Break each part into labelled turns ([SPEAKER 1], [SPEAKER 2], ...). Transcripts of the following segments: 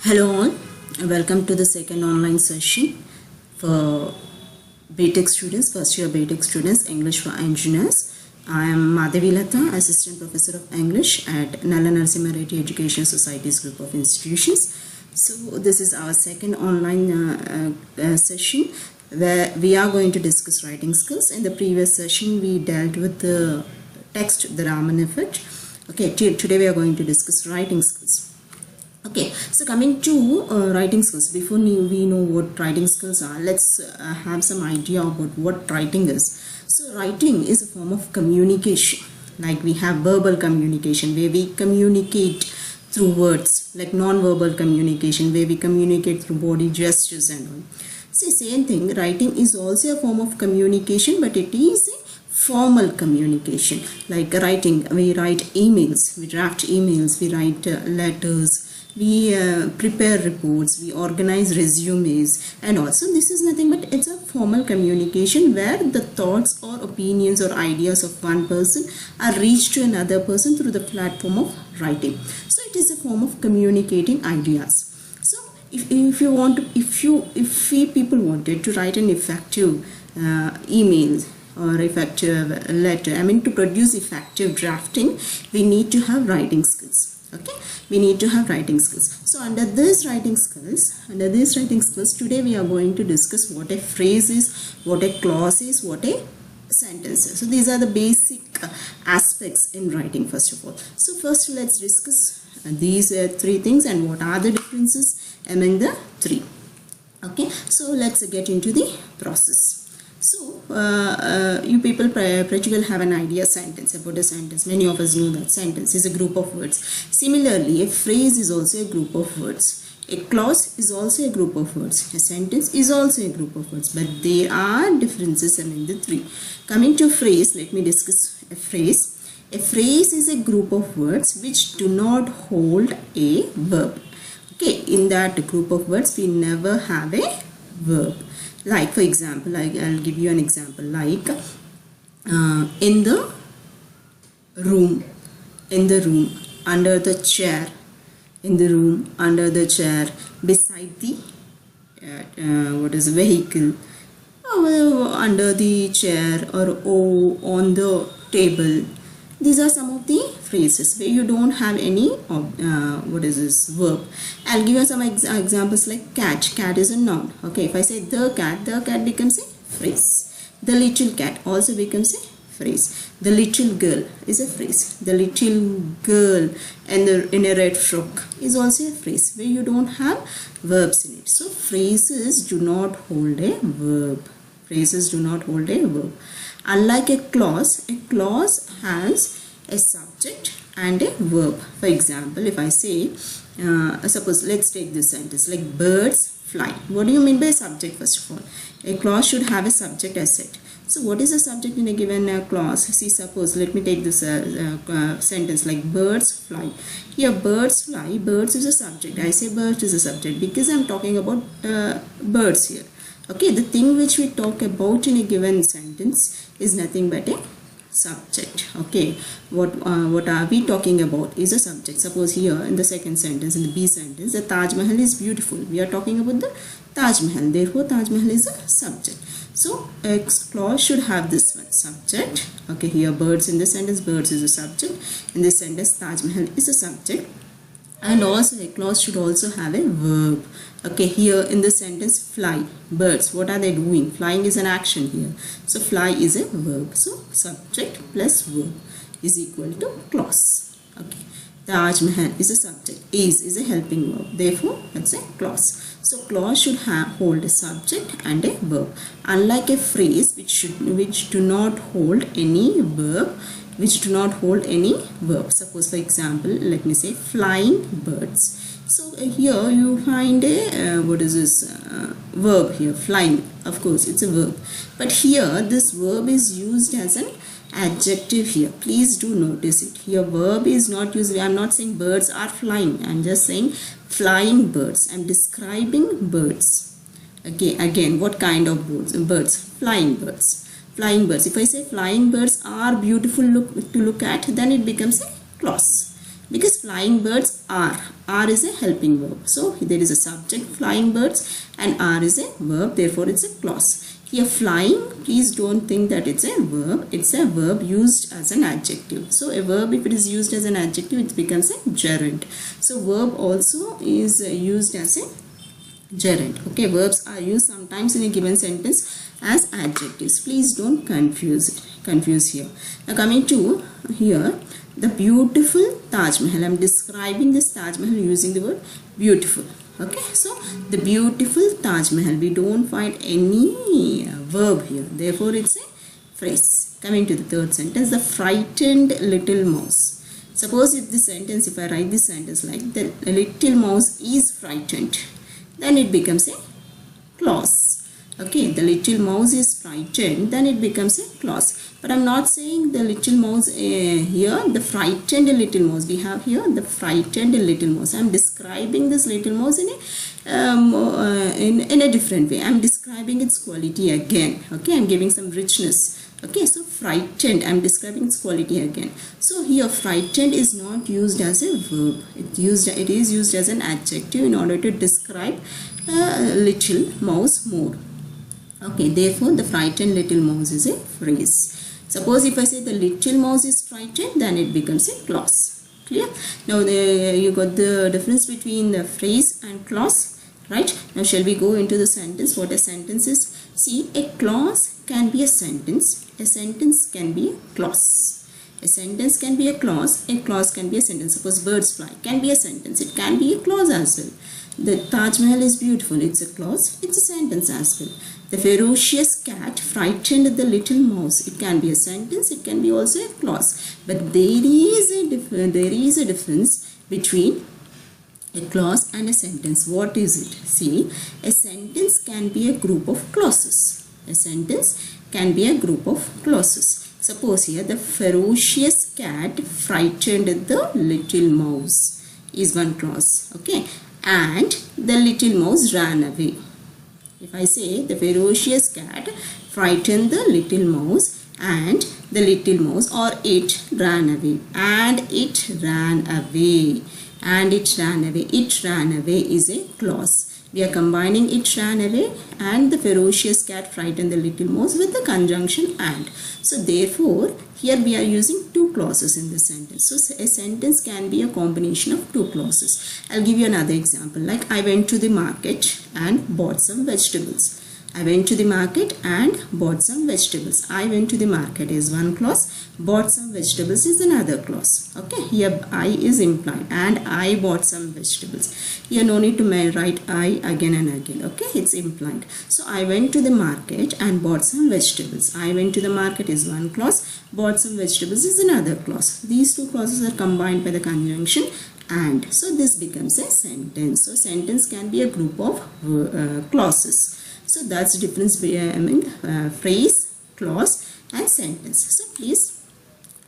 [SPEAKER 1] Hello all, welcome to the second online session for BTech students, first year BTech students, English for engineers. I am Madhavi Latha, Assistant Professor of English at NNRG Education Society's group of institutions. So this is our second online session where we are going to discuss writing skills. In the previous session we dealt with the text, the Raman effect. Okay, today we are going to discuss writing skills. Okay, so coming to writing skills, before we know what writing skills are, let's have some idea about what writing is. So writing is a form of communication. Like we have verbal communication where we communicate through words, like non-verbal communication where we communicate through body gestures and all. See, same thing, writing is also a form of communication, but it is a formal communication. Like writing, we write emails, we draft emails, we write letters, we prepare reports, we organize resumes, and also this is nothing but it's a formal communication where the thoughts or opinions or ideas of one person are reached to another person through the platform of writing. So it is a form of communicating ideas. So if people wanted to write an effective email or effective letter, to produce effective drafting, we need to have writing skills. Okay, we need to have writing skills. So under these writing skills, today we are going to discuss what a phrase is, what a clause is, what a sentence is. So these are the basic aspects in writing, first of all. So first let's discuss these three things and what are the differences among the three. Okay, so let's get into the process. So, you people pretty well have an idea sentence, about a sentence. Many of us know that sentence is a group of words. Similarly, a phrase is also a group of words. A clause is also a group of words. A sentence is also a group of words. But there are differences among the three. Coming to phrase, let me discuss a phrase. A phrase is a group of words which do not hold a verb. Okay, in that group of words, we never have a verb. Like for example, I'll give you an example, like in the room, under the chair, in the room, under the chair, beside the vehicle, under the chair, or on the table. These are some of the phrases where you don't have any verb. I'll give you some examples like cat. Cat is a noun. Okay, if I say the cat becomes a phrase. The little cat also becomes a phrase. The little girl is a phrase. The little girl in a red frock is also a phrase where you don't have verbs in it. So phrases do not hold a verb. Phrases do not hold a verb. Unlike a clause has a subject and a verb. For example, if I say, suppose let's take this sentence like birds fly. What do you mean by subject? First of all, a clause should have a subject as said. So what is the subject in a given clause? See, suppose let me take this sentence like birds fly. Here birds fly, birds is a subject. I say birds is a subject because I'm talking about birds here. Okay, the thing which we talk about in a given sentence is nothing but a subject. Okay, what are we talking about is a subject. Suppose here in the second sentence, in the B sentence, the Taj Mahal is beautiful. We are talking about the Taj Mahal. Therefore, Taj Mahal is a subject. So, a clause should have this one, subject. Okay, here birds in this sentence, birds is a subject. In this sentence, Taj Mahal is a subject. And also a clause should also have a verb. Okay, here in this sentence, fly, birds, what are they doing? Flying is an action here. So fly is a verb. So subject plus verb is equal to clause. Okay, Taj Mahal is a subject. Is a helping verb. Therefore, that's a clause. So clause should hold a subject and a verb. Unlike a phrase which do not hold any verb. Suppose for example, let me say flying birds. So here you find a verb here, flying. Of course it's a verb, but here this verb is used as an adjective here. Please do notice it. Here verb is not used. I'm not saying birds are flying. I'm just saying flying birds. I'm describing birds. Okay, again, what kind of birds? Flying birds. Flying birds. If I say flying birds are beautiful to look at, then it becomes a clause. Because flying birds are is a helping verb. So there is a subject, flying birds, and are is a verb, therefore it's a clause. Here flying, please don't think that it's a verb. It's a verb used as an adjective. So a verb, if it is used as an adjective, it becomes a gerund. So verb also is used as a gerund. Okay, verbs are used sometimes in a given sentence as adjectives. Please don't confuse here. Now coming to here, the beautiful Taj Mahal. I am describing this Taj Mahal using the word beautiful. Okay, so the beautiful Taj Mahal. We don't find any verb here. Therefore, it's a phrase. Coming to the third sentence, the frightened little mouse. Suppose if I write this sentence like the little mouse is frightened, then it becomes a clause. Okay, the little mouse is frightened, then it becomes a clause. But I'm not saying the little mouse here, the frightened little mouse. We have here the frightened little mouse. I'm describing this little mouse in a different way. I'm describing its quality again. Okay, I'm giving some richness. Okay, so frightened, I'm describing its quality again. So here frightened is not used as a verb. It is used as an adjective in order to describe little mouse more. Okay, therefore the frightened little mouse is a phrase. Suppose if I say the little mouse is frightened, then it becomes a clause. Clear? Now you got the difference between the phrase and clause, right? Now shall we go into the sentence? What a sentence is? See, a clause can be a sentence. A sentence can be a clause. A sentence can be a clause can be a sentence. Suppose birds fly can be a sentence. It can be a clause as well. The Taj Mahal is beautiful. It's a clause. It's a sentence as well. The ferocious cat frightened the little mouse. It can be a sentence. It can be also a clause. But there is a difference between a clause and a sentence. What is it? See, a sentence can be a group of clauses. A sentence can be a group of clauses. Suppose here the ferocious cat frightened the little mouse is one clause. Okay, and the little mouse ran away. If I say the ferocious cat frightened the little mouse and the little mouse, or it ran away, and it ran away, and it ran away. It ran away is a clause. We are combining it ran away and the ferocious cat frightened the little mouse with the conjunction and. So therefore, here we are using two clauses in the sentence. So a sentence can be a combination of two clauses. I'll give you another example. Like I went to the market and bought some vegetables. I went to the market and bought some vegetables. I went to the market is one clause. Bought some vegetables is another clause. Okay, here I is implied and I bought some vegetables. Here no need to write I again and again. Okay, it's implied. So I went to the market and bought some vegetables. I went to the market is one clause. Bought some vegetables is another clause. These two clauses are combined by the conjunction and. So this becomes a sentence. So sentence can be a group of clauses. So that's the difference between phrase, clause and sentence. So please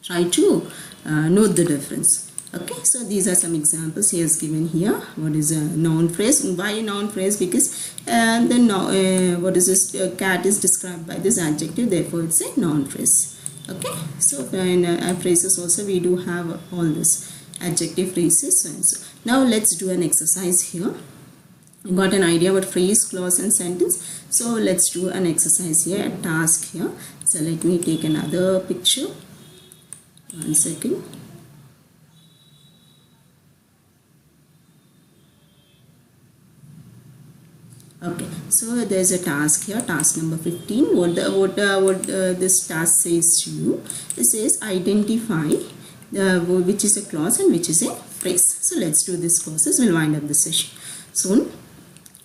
[SPEAKER 1] try to note the difference. Okay, so these are some examples he has given here. What is a noun phrase? Why a noun phrase? Because cat is described by this adjective, therefore it's a noun phrase. Okay, so in phrases also we do have all this adjective phrases and so. Now let's do an exercise here. You got an idea about phrase, clause and sentence. So let's do an exercise here, a task here. So let me take another picture. 1 second. Okay, so there's a task here, task number 15. What this task says to you? It says identify which is a clause and which is a phrase. So let's do this process. We'll wind up the session soon.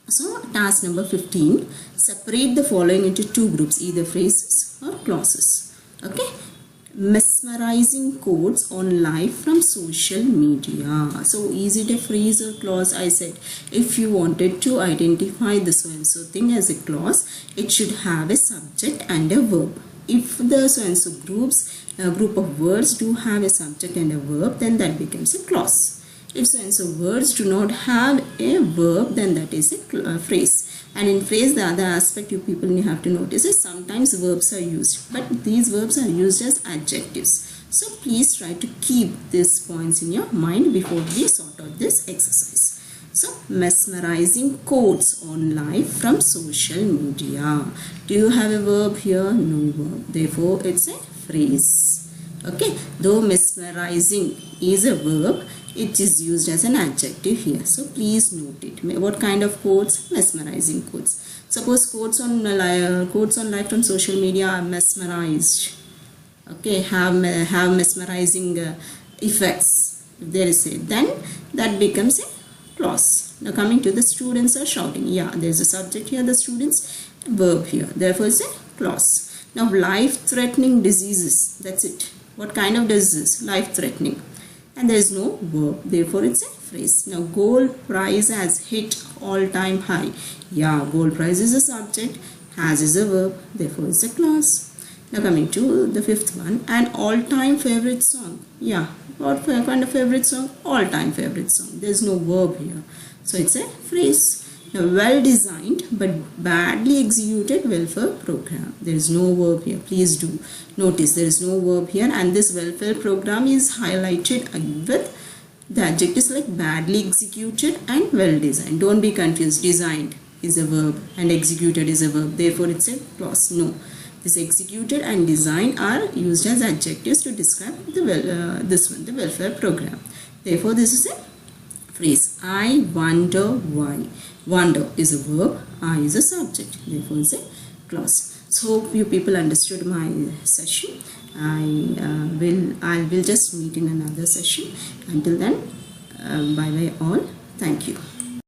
[SPEAKER 1] So task number 15, separate the following into two groups, either phrases or clauses. Okay, mesmerizing quotes on life from social media. So is it a phrase or clause? I said if you wanted to identify the so and so thing as a clause, it should have a subject and a verb. If the so and so group of words do have a subject and a verb, then that becomes a clause. If so and so words do not have a verb, then that is a phrase. And in phrase, the other aspect you have to notice is sometimes verbs are used, but these verbs are used as adjectives. So please try to keep these points in your mind before we sort out this exercise. So mesmerizing quotes on life from social media. Do you have a verb here? No verb. Therefore it's a phrase. Okay. Though mesmerizing is a verb, it is used as an adjective here. So please note it. What kind of quotes? Mesmerizing quotes. Suppose quotes on life from social media are mesmerized. Okay, have mesmerizing effects. If there is a, then that becomes a clause. Now coming to the students are shouting. Yeah, there is a subject here, the students, verb here. Therefore it's a clause. Now life-threatening diseases. That's it. What kind of disease? Life-threatening. And there is no verb. Therefore it's a phrase. Now gold price has hit all-time high. Yeah, gold price is a subject. Has is a verb. Therefore it's a clause. Now coming to the fifth one, an all-time favorite song. Yeah, what kind of favorite song? All-time favorite song. There is no verb here. So it's a phrase. Now well-designed but badly executed welfare program. There is no verb here. Please do notice there is no verb here, and this welfare program is highlighted with the adjectives like badly executed and well-designed. Don't be confused. Designed is a verb and executed is a verb. Therefore it's a clause. No. This executed and designed are used as adjectives to describe the the welfare program. Therefore, this is a phrase. I wonder why. Wonder is a verb. I is a subject. Therefore, it's a clause. So, hope you people understood my session. I will just meet in another session. Until then, bye bye all. Thank you.